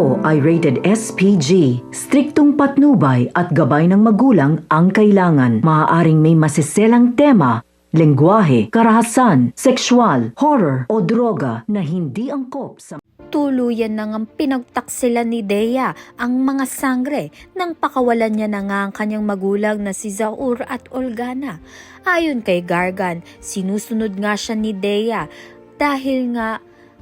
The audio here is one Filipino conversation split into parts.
ito ay rated SPG. Striktong patnubay at gabay ng magulang ang kailangan. Maaaring may masiselang tema, lengguwahe, karahasan, sexual, horror o droga na hindi angkop sa Tuluyan na ngang pinagtaksilan ni Dea ang mga sangre nang pakawalan niya na nga ang kanyang magulang na si Zaur at Olgana. Ayon kay Gargan, sinusunod nga siya ni Dea dahil nga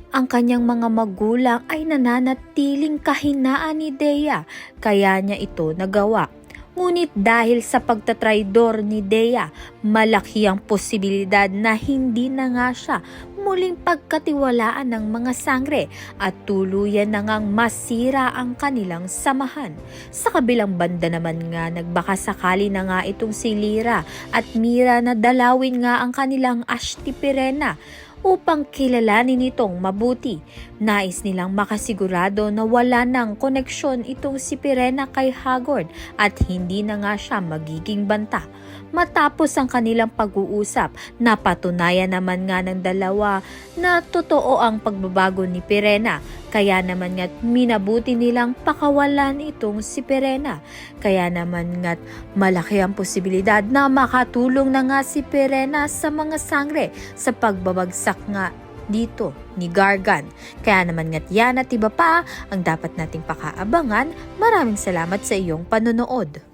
ang kanyang mga magulang ay nananatiling kahinaan ni Dea, kaya niya ito nagawa. Ngunit dahil sa pagtatraidor ni Dea, malaki ang posibilidad na hindi na nga siya muling pagkatiwalaan ng mga sangre at tuluyan na ngang masira ang kanilang samahan. Sa kabilang banda naman nga, nagbakasakali na nga itong si Lyra at Mira na dalawin nga ang kanilang Ashti Pirena upang kilalanin itong mabuti. Nais nilang makasigurado na wala nang koneksyon itong si Pirena kay Hagord at hindi na nga siya magiging banta. Matapos ang kanilang pag-uusap, napatunayan naman nga ng dalawa na totoo ang pagbabago ni Pirena. Kaya naman nga't minabuti nilang pakawalan itong si Pirena. Kaya naman nga't malaki ang posibilidad na makatulong na nga si Pirena sa mga sangre sa pagbabagsak nga dito ni Gargan. Kaya naman nga't yan at iba pa ang dapat nating pakaabangan. Maraming salamat sa iyong panonood.